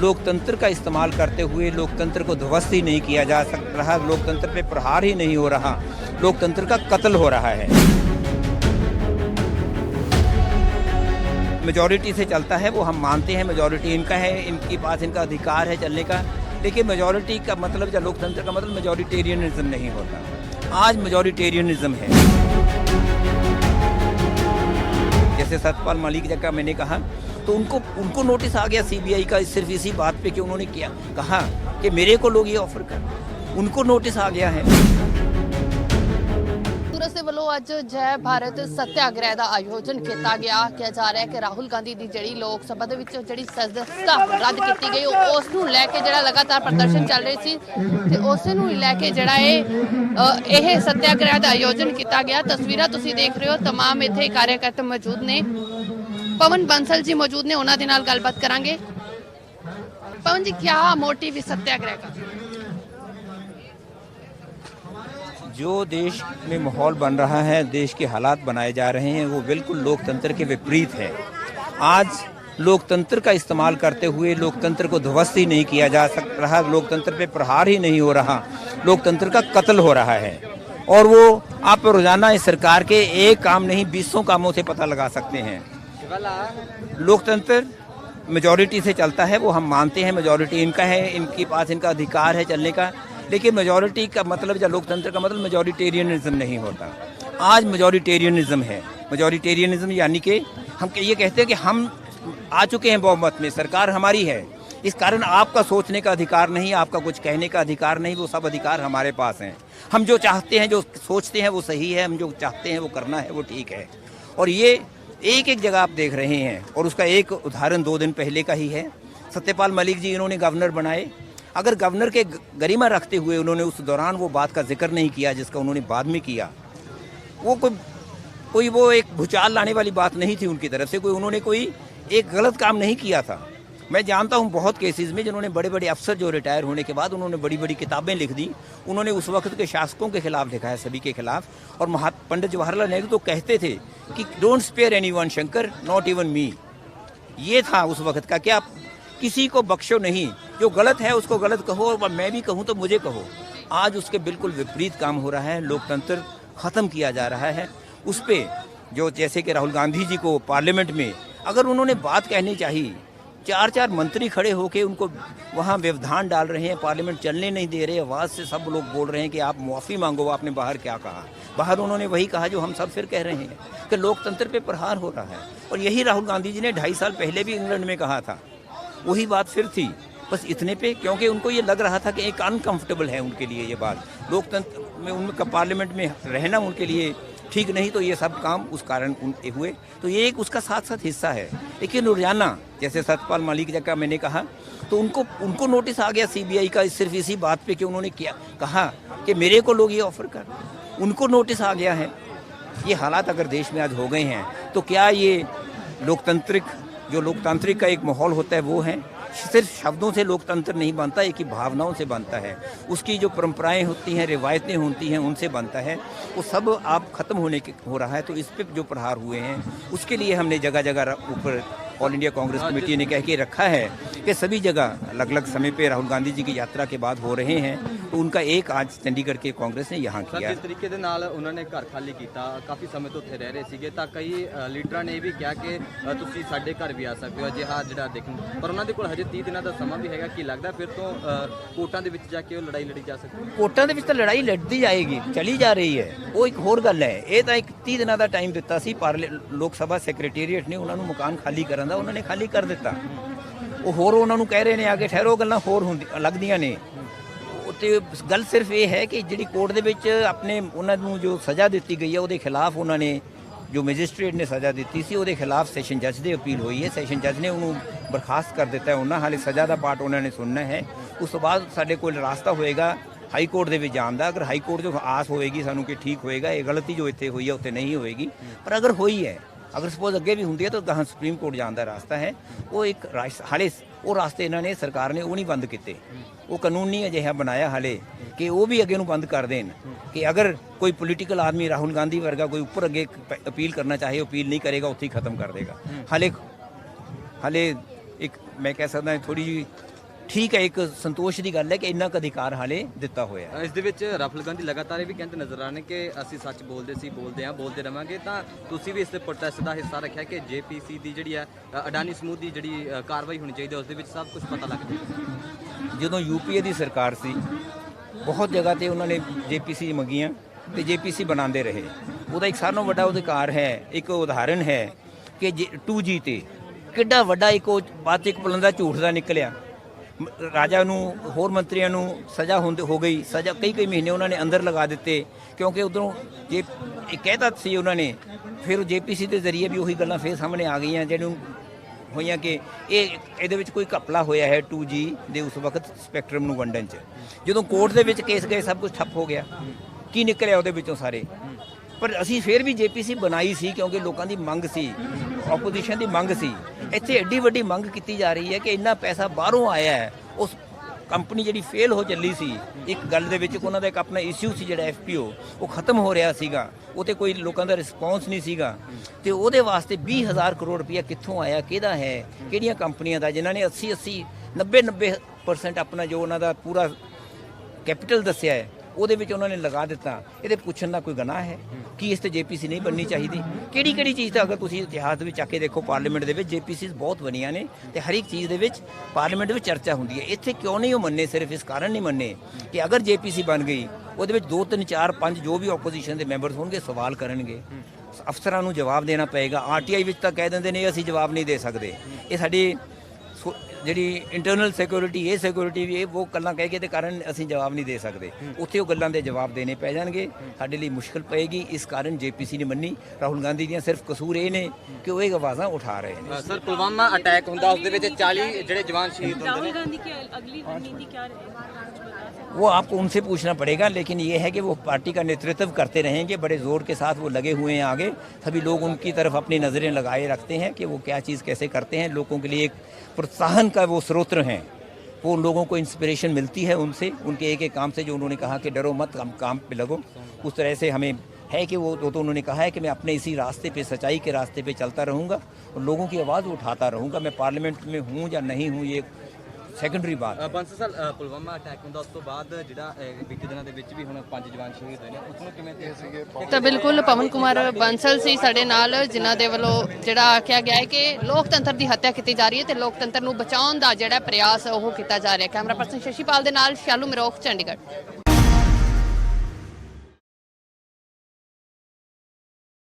लोकतंत्र का इस्तेमाल करते हुए लोकतंत्र को ध्वस्त ही नहीं किया जा रहा, लोकतंत्र पे प्रहार ही नहीं हो रहा, लोकतंत्र का कत्ल हो रहा है। मेजॉरिटी से चलता है, वो हम मानते हैं, मेजॉरिटी इनका है, इनके पास इनका अधिकार है चलने का, लेकिन मेजॉरिटी का मतलब या लोकतंत्र का मतलब मेजॉरिटेरियनिज्म नहीं होता। आज मेजॉरिटेरियनिज्म है। जैसे सत्यपाल मलिक जी का मैंने कहा, तो उनको नोटिस आ गया सीबीआई का सिर्फ इसी बात पे कि उन्होंने कहा कि मेरे को लोग ये ऑफर कर, उनको नोटिस आ गया है। ਕਾਂਗਰਸ ਦੇ ਵੱਲੋਂ ਅੱਜ ਜੈ ਭਾਰਤ ਸੱਤਿਆਗ੍ਰਹਿ ਦਾ ਆਯੋਜਨ ਕੀਤਾ ਗਿਆ। ਕਿਹਾ ਜਾ ਰਿਹਾ ਹੈ ਕਿ ਰਾਹੁਲ ਗਾਂਧੀ ਦੀ ਜਿਹੜੀ ਲੋਕ ਸਭਾ ਦੇ ਵਿੱਚ ਜਿਹੜੀ ਸਦਸਤਾ ਰੱਦ ਕੀਤੀ ਗਈ, ਉਸ ਨੂੰ ਲੈ ਕੇ ਜਿਹੜਾ ਲਗਾਤਾਰ ਪ੍ਰਦਰਸ਼ਨ ਚੱਲ ਰਹੀ ਸੀ ਤੇ ਉਸੇ ਨੂੰ ਲੈ ਕੇ ਜਿਹੜਾ ਇਹ ਸੱਤਿਆਗ੍ਰਹਿ ਦਾ ਆਯੋਜਨ ਕੀਤਾ ਗਿਆ। ਤਸਵੀਰਾਂ ਤੁਸੀਂ ਦੇਖ ਰਹੇ ਹੋ, तमाम ਇੱਥੇ ਕਾਰਜਕਰਤਾ ਮੌਜੂਦ ਨੇ। पवन बंसल जी मौजूद ने, उन्होंने नाल गलबात करांगे। पवन जी, क्या मोटिव इस सत्याग्रह का? जो देश में माहौल बन रहा है, देश के हालात बनाए जा रहे हैं, वो बिल्कुल लोकतंत्र के विपरीत है। आज लोकतंत्र का इस्तेमाल करते हुए लोकतंत्र को ध्वस्त ही नहीं किया जा रहा, लोकतंत्र पे प्रहार ही नहीं हो रहा, लोकतंत्र का कत्ल हो रहा है। और वो आप रोजाना इस सरकार के एक काम नहीं 20 कामों से पता लगा सकते हैं। लोकतंत्र मेजॉरिटी से चलता है, वो हम मानते हैं, मेजॉरिटी इनका है, इनके पास इनका अधिकार है चलने का, लेकिन मेजॉरिटी का मतलब या लोकतंत्र का मतलब मेजॉरिटेरियनिज्म नहीं होता। आज मेजॉरिटेरियनिज्म है। मेजॉरिटेरियनिज्म यानी कि हम ये कहते हैं कि हम आ चुके हैं बहुमत में, सरकार हमारी है, इस कारण आपका सोचने का अधिकार नहीं, आपका कुछ कहने का अधिकार नहीं, वो सब अधिकार हमारे पास हैं। हम जो चाहते हैं, जो सोचते हैं वो सही है, हम जो चाहते हैं वो करना है वो ठीक है। और ये एक एक जगह आप देख रहे हैं, और उसका एक उदाहरण 2 दिन पहले का ही है। सत्यपाल मलिक जी इन्होंने गवर्नर बनाए, अगर गवर्नर के गरिमा रखते हुए उन्होंने उस दौरान वो बात का जिक्र नहीं किया जिसका उन्होंने बाद में किया, वो कोई वो एक भूचाल लाने वाली बात नहीं थी उनकी तरफ से, उन्होंने कोई एक गलत काम नहीं किया था। मैं जानता हूँ बहुत केसेस में जिन्होंने बड़े बड़े अफसर जो रिटायर होने के बाद उन्होंने बड़ी बड़ी किताबें लिख दी, उन्होंने उस वक्त के शासकों के खिलाफ लिखा है, सभी के खिलाफ। और पंडित जवाहरलाल नेहरू तो कहते थे कि don't spare anyone Shankar, not even me. ये था उस वक्त का कि आप किसी को बख्शो नहीं, जो गलत है उसको गलत कहो, और मैं भी कहूँ तो मुझे कहो। आज उसके बिल्कुल विपरीत काम हो रहा है, लोकतंत्र ख़त्म किया जा रहा है। उस पर जो जैसे कि राहुल गांधी जी को पार्लियामेंट में अगर उन्होंने बात कहनी चाहिए, 4 मंत्री खड़े होके उनको वहाँ व्यवधान डाल रहे हैं, पार्लियामेंट चलने नहीं दे रहे, आवाज़ से सब लोग बोल रहे हैं कि आप माफ़ी मांगो, आपने बाहर क्या कहा। बाहर उन्होंने वही कहा जो हम सब फिर कह रहे हैं कि लोकतंत्र पे प्रहार हो रहा है। और यही राहुल गांधी जी ने 2.5 साल पहले भी इंग्लैंड में कहा था, वही बात फिर थी, बस इतने पे, क्योंकि उनको ये लग रहा था कि एक अनकम्फर्टेबल है उनके लिए ये बात, लोकतंत्र में उनका पार्लियामेंट में रहना उनके लिए ठीक नहीं, तो ये सब काम उस कारण हुए। तो ये एक उसका साथ साथ हिस्सा है। लेकिन रोजाना जैसे सत्यपाल मलिक जी का मैंने कहा, तो उनको नोटिस आ गया सीबीआई का सिर्फ इसी बात पे कि उन्होंने कहा कि मेरे को लोग ये ऑफर कर, उनको नोटिस आ गया है। ये हालात अगर देश में आज हो गए हैं, तो क्या ये लोकतांत्रिक का एक माहौल होता है वो है? सिर्फ शब्दों से लोकतंत्र नहीं बनता, एक ही भावनाओं से बनता है, उसकी जो परंपराएं होती हैं, रिवायतें होती हैं, उनसे बनता है। वो सब आप ख़त्म हो रहा है। तो इस पे जो प्रहार हुए हैं, उसके लिए हमने जगह जगह ऊपर ऑल इंडिया कांग्रेस कमेटी ने कह के रखा है कि सभी जगह अलग अलग समय पे राहुल गांधी जी की यात्रा के बाद हो रहे हैं। तो उनका एक आज चंडीगढ़ के कांग्रेस ने यहाँ किया। जिस तरीके ਦੇ ਨਾਲ ਉਹਨਾਂ ਨੇ ਘਰ ਖਾਲੀ ਕੀਤਾ, ਕਾਫੀ ਸਮੇਂ ਤੋਂ ਉੱਥੇ ਰਹਿ ਰਹੇ ਸੀਗੇ, ਤਾਂ ਕਈ ਲੀਡਰਾਂ ਨੇ ਇਹ ਵੀ ਕਿਹਾ ਕਿ ਤੁਸੀਂ ਸਾਡੇ ਘਰ ਵੀ ਆ ਸਕਦੇ ਹੋ, ਅਜਿਹਾ ਜਿਹੜਾ ਦੇਖਣ, ਪਰ ਉਹਨਾਂ ਦੇ ਕੋਲ ਹਜੇ 30 ਦਿਨਾਂ ਦਾ ਸਮਾਂ ਵੀ ਹੈਗਾ। ਕੀ ਲੱਗਦਾ ਫਿਰ ਤੋਂ ਕੋਰਟਾਂ ਦੇ ਵਿੱਚ ਜਾ ਕੇ ਉਹ ਲੜਾਈ ਲੜੀ ਜਾ ਸਕਦੀ ਹੈ? ਕੋਰਟਾਂ ਦੇ ਵਿੱਚ ਤਾਂ ਲੜਾਈ ਲੜਦੀ ਜਾਏਗੀ, ਚਲੀ ਜਾ ਰਹੀ ਹੈ। ਉਹ ਇੱਕ ਹੋਰ ਗੱਲ ਹੈ। ਇਹ ਤਾਂ ਇੱਕ 30 ਦਿਨਾਂ ਦਾ ਟਾਈਮ ਦਿੱਤਾ ਸੀ ਲੋਕ ਸਭਾ ਸੈਕਟਰੀਏਟ ਨੇ ਉਹਨਾਂ ਨੂੰ ਮਕਾਨ ਖਾਲੀ ਕਰਨ ਦਾ, ਉਹਨਾਂ ਨੇ ਖਾਲੀ ਕਰ ਦਿੱਤਾ। ਉਹ ਹੋਰ ਉਹਨਾਂ ਨੂੰ ਕਹਿ ਰਹੇ ਨੇ ਅੱਗੇ ਠਹਿਰੋ, ਗੱਲਾਂ ਹੋਰ ਲੱਗਦੀਆਂ ਨੇ। ਤੇ ਗੱਲ ਸਿਰਫ ਇਹ ਹੈ ਕਿ ਜਿਹੜੀ ਕੋਰਟ ਦੇ ਵਿੱਚ ਆਪਣੇ ਉਹਨਾਂ ਨੂੰ ਜੋ ਸਜ਼ਾ ਦਿੱਤੀ ਗਈ ਹੈ, ਉਹਦੇ ਖਿਲਾਫ ਉਹਨਾਂ ਨੇ ਜੋ ਮੈਜਿਸਟ੍ਰੇਟ ਨੇ ਸਜ਼ਾ ਦਿੱਤੀ ਸੀ, ਉਹਦੇ ਖਿਲਾਫ ਸੈਸ਼ਨ ਜੱਜ ਦੇ ਅਪੀਲ ਹੋਈ ਹੈ। ਸੈਸ਼ਨ ਜੱਜ ਨੇ ਉਹਨੂੰ ਬਰਖਾਸਤ ਕਰ ਦਿੱਤਾ ਹੈ। ਉਹਨਾਂ ਹਾਲੇ ਸਜ਼ਾ ਦਾ ਪਾਰਟ ਉਹਨਾਂ ਨੇ ਸੁਣਨਾ ਹੈ। ਉਸ ਤੋਂ ਬਾਅਦ ਸਾਡੇ ਕੋਲ ਰਾਸਤਾ ਹੋਏਗਾ ਹਾਈ ਕੋਰਟ ਦੇ ਵਿੱਚ ਜਾਣ ਦਾ। ਅਗਰ ਹਾਈ ਕੋਰਟ ਜੋ ਆਸ ਹੋਏਗੀ ਸਾਨੂੰ ਕਿ ਠੀਕ ਹੋਏਗਾ, ਇਹ ਗਲਤੀ ਜੋ ਇੱਥੇ ਹੋਈ ਹੈ ਉੱਥੇ ਨਹੀਂ ਹੋਏਗੀ, ਪਰ ਅਗਰ ਹੋਈ ਹੈ, अगर सपोज अगे भी होंगी है, तो गहां सुप्रीम कोर्ट जाने का रास्ता है। वो एक हाले वो रास्ते इन्होंने सरकार ने वो नहीं बंद किए, वो कानून नहीं अजिहा बनाया हाले कि वो भी अगे बंद कर देन कि अगर कोई पोलीटिकल आदमी राहुल गांधी वर्गा कोई उपर अगे अपील करना चाहे, अपील नहीं करेगा, उत्थे ही खत्म कर देगा। हाले एक मैं कह सकता थोड़ी जी ਠੀਕ ਹੈ, ਇੱਕ ਸੰਤੋਸ਼ ਦੀ ਗੱਲ ਹੈ ਕਿ ਇੰਨਾ ਕੁ ਅਧਿਕਾਰ ਹਾਲੇ ਦਿੱਤਾ ਹੋਇਆ ਹੈ। ਇਸ ਦੇ ਵਿੱਚ ਰਾਹੁਲ ਗਾਂਧੀ ਲਗਾਤਾਰ ਇਹ ਵੀ ਕਹਿੰਦੇ ਨਜ਼ਰ ਆ ਰਹੇ ਨੇ ਕਿ ਅਸੀਂ ਸੱਚ ਬੋਲਦੇ ਸੀ, ਬੋਲਦੇ ਹਾਂ, ਬੋਲਦੇ ਰਵਾਂਗੇ। ਤਾਂ ਤੁਸੀਂ ਵੀ ਇਸ ਦੇ ਪ੍ਰੋਟੈਸਟ ਦਾ ਹਿੱਸਾ ਰੱਖਿਆ ਕਿ ਜੇਪੀਸੀ ਦੀ ਜਿਹੜੀ ਹੈ ਅਡਾਨੀ ਸਮੂਹ ਦੀ ਜਿਹੜੀ ਕਾਰਵਾਈ ਹੋਣੀ ਚਾਹੀਦੀ ਹੈ, ਉਸ ਦੇ ਵਿੱਚ ਸਭ ਕੁਝ ਪਤਾ ਲੱਗ ਜਾਵੇ। ਜਦੋਂ ਯੂਪੀਏ ਦੀ ਸਰਕਾਰ ਸੀ ਬਹੁਤ ਜਗ੍ਹਾ ਤੇ ਉਹਨਾਂ ਨੇ ਜੇਪੀਸੀ ਮੰਗੀਆਂ ਤੇ ਜੇਪੀਸੀ ਬਣਾਉਂਦੇ ਰਹੇ। ਉਹਦਾ ਇੱਕ ਸਾਰਿਆਂ ਨਾਲੋਂ ਵੱਡਾ ਅਧਿਕਾਰ ਹੈ, ਇੱਕ ਉਦਾਹਰਣ ਹੈ ਕਿ 2G ਤੇ ਕਿੱਡਾ ਵੱਡਾ ਇੱਕ ਉਹ ਬਾਅਦ 'ਚ ਇੱਕ ਬੁਲੰਦਾ ਝੂਠ ਦਾ ਨਿਕਲਿਆ। ਰਾਜਾ ਨੂੰ ਹੋਰ ਮੰਤਰੀਆਂ ਨੂੰ ਸਜ਼ਾ ਹੋ ਗਈ, ਸਜ਼ਾ ਕਈ ਮਹੀਨੇ ਉਹਨਾਂ ਨੇ ਅੰਦਰ ਲਗਾ ਦਿੱਤੇ ਕਿਉਂਕਿ ਉਧਰੋਂ ਜੇ ਇਹ ਕਹਿਤਾ ਸੀ ਉਹਨਾਂ ਨੇ। ਫਿਰ ਉਹ ਜੇਪੀਸੀ ਦੇ ਜ਼ਰੀਏ ਵੀ ਉਹੀ ਗੱਲਾਂ ਫਿਰ ਸਾਹਮਣੇ ਆ ਗਈਆਂ ਜਿਹਨੂੰ ਹੋਈਆਂ ਕਿ ਇਹਦੇ ਵਿੱਚ ਕੋਈ ਘਪਲਾ ਹੋਇਆ ਹੈ 2G ਦੇ ਉਸ ਵਕਤ ਸਪੈਕਟਰਮ ਨੂੰ ਵੰਡਣ 'ਚ। ਜਦੋਂ ਕੋਰਟ ਦੇ ਵਿੱਚ ਕੇਸ ਗਏ ਸਭ ਕੁਝ ਠੱਪ ਹੋ ਗਿਆ। ਕੀ ਨਿਕਲਿਆ ਉਹਦੇ ਵਿੱਚੋਂ ਸਾਰੇ? ਪਰ ਅਸੀਂ ਫਿਰ ਵੀ ਜੇਪੀਸੀ ਬਣਾਈ ਸੀ ਕਿਉਂਕਿ ਲੋਕਾਂ ਦੀ ਮੰਗ ਸੀ, ਆਪੋਜੀਸ਼ਨ ਦੀ ਮੰਗ ਸੀ। ਇੱਥੇ ਐਡੀ ਵੱਡੀ ਮੰਗ ਕੀਤੀ ਜਾ ਰਹੀ ਹੈ ਕਿ ਇੰਨਾ ਪੈਸਾ ਬਾਹਰੋਂ ਆਇਆ ਹੈ। ਉਸ ਕੰਪਨੀ ਜਿਹੜੀ ਫੇਲ ਹੋ ਚੱਲੀ ਸੀ ਇੱਕ ਗੱਲ ਦੇ ਵਿੱਚ, ਉਹਨਾਂ ਦਾ ਇੱਕ ਆਪਣਾ ਇਸ਼ੂ ਸੀ ਜਿਹੜਾ FPO, ਉਹ ਖਤਮ ਹੋ ਰਿਹਾ ਸੀਗਾ, ਉਹ 'ਤੇ ਕੋਈ ਲੋਕਾਂ ਦਾ ਰਿਸਪੌਂਸ ਨਹੀਂ ਸੀਗਾ। ਤੇ ਉਹਦੇ ਵਾਸਤੇ 20,000 ਕਰੋੜ ਰੁਪਈਆ ਕਿੱਥੋਂ ਆਇਆ, ਕਿਹਦਾ ਹੈ, ਕਿਹੜੀਆਂ ਕੰਪਨੀਆਂ ਦਾ, ਜਿਨ੍ਹਾਂ ਨੇ 80 90% ਆਪਣਾ ਜੋ ਉਹਨਾਂ ਦਾ ਪੂਰਾ ਕੈਪੀਟਲ ਦੱਸਿਆ ਹੈ ਉਹਦੇ ਵਿੱਚ ਉਹਨਾਂ ਨੇ ਲਗਾ ਦਿੱਤਾ। ਇਹਦੇ ਪੁੱਛਣ ਦਾ ਕੋਈ ਗੁਨਾਹ ਹੈ ਕਿ ਇਸ ਤੇ ਜੇਪੀਸੀ ਨਹੀਂ ਬਣਨੀ ਚਾਹੀਦੀ? ਕਿਹੜੀ ਚੀਜ਼ ਦਾ ਅਗਰ ਤੁਸੀਂ ਇਤਿਹਾਸ ਵਿੱਚ ਚੱਕ ਕੇ ਦੇਖੋ, ਪਾਰਲੀਮੈਂਟ ਦੇ ਵਿੱਚ ਜੇਪੀਸੀ ਬਹੁਤ ਬਣੀਆਂ ਨੇ ਤੇ ਹਰ ਇੱਕ ਚੀਜ਼ ਦੇ ਵਿੱਚ ਪਾਰਲੀਮੈਂਟ ਵਿੱਚ ਚਰਚਾ ਹੁੰਦੀ ਹੈ। ਇੱਥੇ ਕਿਉਂ ਨਹੀਂ ਉਹ ਮੰਨੇ? ਸਿਰਫ ਇਸ ਕਾਰਨ ਨਹੀਂ ਮੰਨੇ ਕਿ ਅਗਰ ਜੇਪੀਸੀ ਬਣ ਗਈ ਉਹਦੇ ਵਿੱਚ 2 3 4 5 ਜੋ ਵੀ ਆਪੋਜੀਸ਼ਨ ਦੇ ਮੈਂਬਰਸ ਹੋਣਗੇ ਸਵਾਲ ਕਰਨਗੇ, ਅਫਸਰਾਂ ਨੂੰ ਜਵਾਬ ਦੇਣਾ ਪਏਗਾ। RTI ਵਿੱਚ ਤਾਂ ਕਹਿ ਦਿੰਦੇ ਨੇ ਅਸੀਂ ਜਵਾਬ ਨਹੀਂ ਦੇ ਸਕਦੇ। ਇਹ ਸਾਡੀ ਜਿਹੜੀ ਇੰਟਰਨਲ ਸਿਕਿਉਰਿਟੀ, ਇਹ ਸਿਕਿਉਰਿਟੀ ਵੀ ਉਹ ਗੱਲਾਂ ਕਹਿ ਕੇ ਤੇ ਕਾਰਨ ਅਸੀਂ ਜਵਾਬ ਨਹੀਂ ਦੇ ਸਕਦੇ। ਉੱਥੇ ਉਹ ਗੱਲਾਂ ਦੇ ਜਵਾਬ ਦੇਣੇ ਪੈ ਜਾਣਗੇ, ਸਾਡੇ ਲਈ ਮੁਸ਼ਕਲ ਪਏਗੀ। ਇਸ ਕਾਰਨ ਜੇਪੀਸੀ ਨੇ ਮੰਨੀ। ਰਾਹੁਲ ਗਾਂਧੀ ਦੀਆਂ ਸਿਰਫ ਕਸੂਰ ਇਹ ਨੇ ਕਿ ਉਹ ਇਹ ਆਵਾਜ਼ਾਂ ਉਠਾ ਰਹੇ ਨੇ। ਸਰ, ਪੁਲਵਾਮਾ ਅਟੈਕ ਹੁੰਦਾ ਉਸ ਦੇ ਵਿੱਚ 40 ਜਿਹੜੇ ਜਵਾਨ ਸ਼ਹੀਦ ਹੁੰਦੇ राहुल ਨੇ। गांधी की अगली रणनीति क्या रहेगी? वो आपको उनसे पूछना पड़ेगा, लेकिन ये है कि वो पार्टी का नेतृत्व करते रहेंगे। बड़े ज़ोर के साथ वो लगे हुए हैं आगे। सभी लोग उनकी तरफ अपनी नज़रें लगाए रखते हैं कि वो क्या चीज़ कैसे करते हैं। लोगों के लिए एक प्रोत्साहन का वो स्रोत हैं। वो लोगों को इंस्पिरेशन मिलती है उनसे, उनके एक काम से। जो उन्होंने कहा कि डरो मत, काम पे लगो, उस तरह से हमें है कि वो तो उन्होंने कहा है कि मैं अपने इसी रास्ते पे, सच्चाई के रास्ते पे चलता रहूँगा और लोगों की आवाज़ उठाता रहूँगा। मैं पार्लियामेंट में हूँ या नहीं हूँ ये ਸੈਕੰਡਰੀ ਬਾਤ। ਬੰਸਲ ਸਰ, ਪੁਲਵਾਮਾ ਅਟੈਕ ਹੁੰਦਾ ਉਸ ਤੋਂ ਬਾਅਦ ਜਿਹੜਾ ਬੀਤੇ ਦਿਨਾਂ ਦੇ ਵਿੱਚ ਵੀ ਹੁਣ 5 ਜਵਾਨ ਸ਼ਹੀਦ ਹੋਏ ਨੇ, ਉਸ ਨੂੰ ਕਿਵੇਂ ਦੇਖਦੇ ਸੀਗੇ? ਤਾਂ ਬਿਲਕੁਲ ਪਵਨ ਕੁਮਾਰ ਬੰਸਲ ਸੀ ਸਾਡੇ ਨਾਲ, ਜਿਨ੍ਹਾਂ ਦੇ ਵੱਲੋਂ ਜਿਹੜਾ ਆਖਿਆ ਗਿਆ ਹੈ ਕਿ ਲੋਕਤੰਤਰ ਦੀ ਹੱਤਿਆ ਕੀਤੀ ਜਾ ਰਹੀ ਹੈ ਤੇ ਲੋਕਤੰਤਰ ਨੂੰ ਬਚਾਉਣ ਦਾ ਜਿਹੜਾ ਪ੍ਰਯਾਸ ਉਹ ਕੀਤਾ ਜਾ ਰਿਹਾ। ਕੈਮਰਾ ਪਰਸਨ ਸ਼ਸ਼ੀਪਾਲ ਦੇ ਨਾਲ ਸ਼ਾਲੂ ਮਰੋਖ, ਚੰਡੀਗੜ੍ਹ।